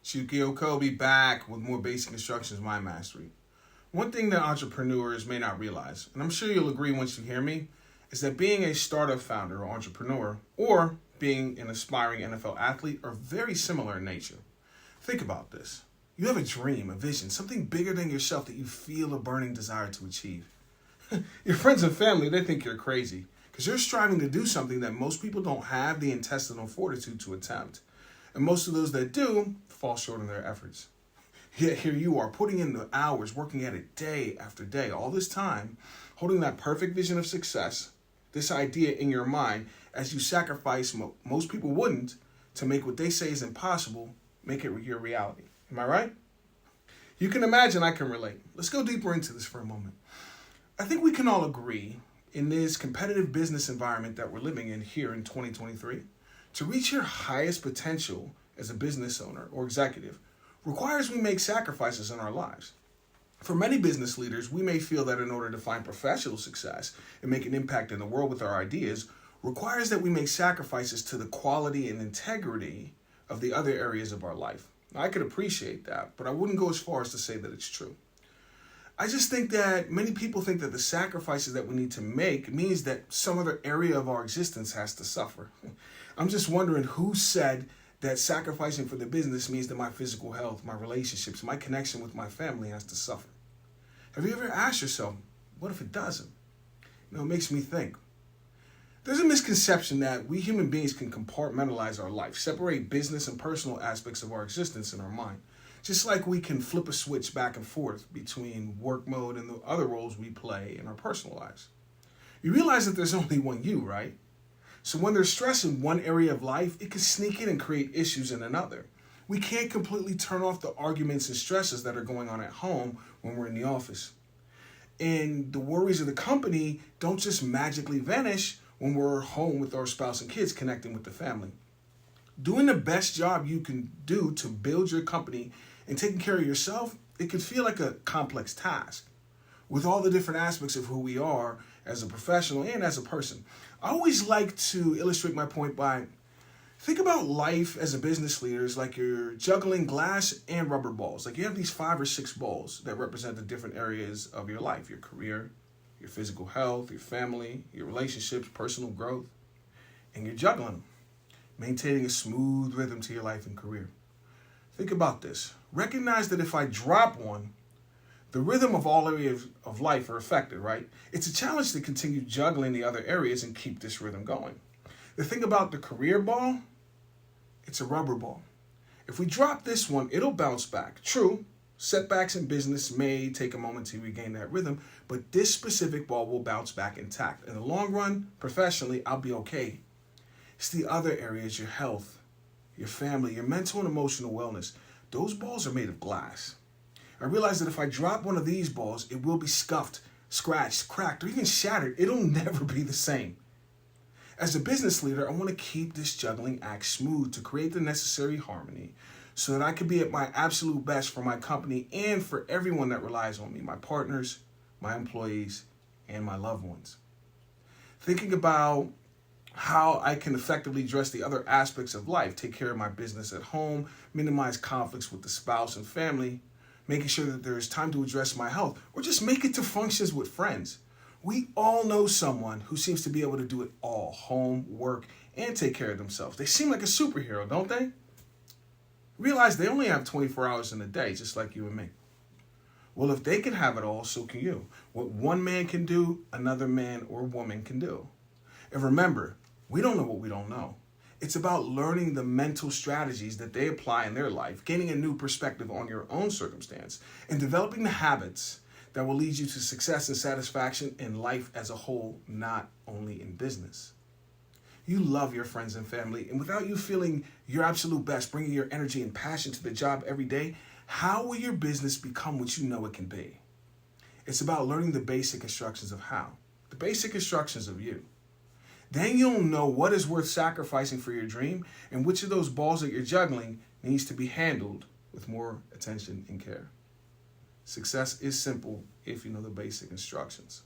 Chukio Kobe back with more basic instructions, mind mastery. One thing that entrepreneurs may not realize, and I'm sure you'll agree once you hear me, is that being a startup founder or entrepreneur or being an aspiring NFL athlete are very similar in nature. Think about this. You have a dream, a vision, something bigger than yourself that you feel a burning desire to achieve. Your friends and family, they think you're crazy because you're striving to do something that most people don't have the intestinal fortitude to attempt. And most of those that do fall short in their efforts. Yet here you are putting in the hours, working at it day after day, all this time, holding that perfect vision of success, this idea in your mind, as you sacrifice most people wouldn't to make what they say is impossible, make it your reality. Am I right? You can imagine I can relate. Let's go deeper into this for a moment. I think we can all agree in this competitive business environment that we're living in here in 2023, to reach your highest potential as a business owner or executive requires we make sacrifices in our lives. For many business leaders, we may feel that in order to find professional success and make an impact in the world with our ideas, requires that we make sacrifices to the quality and integrity of the other areas of our life. Now, I could appreciate that, but I wouldn't go as far as to say that it's true. I just think that many people think that the sacrifices that we need to make means that some other area of our existence has to suffer. I'm just wondering who said that sacrificing for the business means that my physical health, my relationships, my connection with my family has to suffer. Have you ever asked yourself, what if it doesn't? It makes me think. There's a misconception that we human beings can compartmentalize our life, separate business and personal aspects of our existence in our mind, just like we can flip a switch back and forth between work mode and the other roles we play in our personal lives. You realize that there's only one you, right? So when there's stress in one area of life, it can sneak in and create issues in another. We can't completely turn off the arguments and stresses that are going on at home when we're in the office. And the worries of the company don't just magically vanish when we're home with our spouse and kids connecting with the family. Doing the best job you can do to build your company and taking care of yourself, it can feel like a complex task with all the different aspects of who we are as a professional and as a person. I always like to illustrate my point by think about life as a business leader is like you're juggling glass and rubber balls. Like you have these 5 or 6 balls that represent the different areas of your life, your career, your physical health, your family, your relationships, personal growth, and you're juggling them, maintaining a smooth rhythm to your life and career. Think about this. Recognize that if I drop one, the rhythm of all areas of life are affected, right? It's a challenge to continue juggling the other areas and keep this rhythm going. The thing about the career ball, it's a rubber ball. If we drop this one, it'll bounce back. True, setbacks in business may take a moment to regain that rhythm, but this specific ball will bounce back intact. In the long run, professionally, I'll be okay. It's the other areas, your health, your family, your mental and emotional wellness. Those balls are made of glass. I realize that if I drop one of these balls, it will be scuffed, scratched, cracked, or even shattered. It'll never be the same. As a business leader, I want to keep this juggling act smooth to create the necessary harmony so that I can be at my absolute best for my company and for everyone that relies on me, my partners, my employees, and my loved ones. Thinking about how I can effectively address the other aspects of life, take care of my business at home, minimize conflicts with the spouse and family, making sure that there is time to address my health, or just make it to functions with friends. We all know someone who seems to be able to do it all, home, work, and take care of themselves. They seem like a superhero, don't they? Realize they only have 24 hours in a day, just like you and me. Well, if they can have it all, so can you. What one man can do, another man or woman can do. And remember, we don't know what we don't know. It's about learning the mental strategies that they apply in their life, gaining a new perspective on your own circumstance, and developing the habits that will lead you to success and satisfaction in life as a whole, not only in business. You love your friends and family, and without you feeling your absolute best, bringing your energy and passion to the job every day, how will your business become what you know it can be? It's about learning the basic instructions of how, the basic instructions of you. Then you'll know what is worth sacrificing for your dream and which of those balls that you're juggling needs to be handled with more attention and care. Success is simple if you know the basic instructions.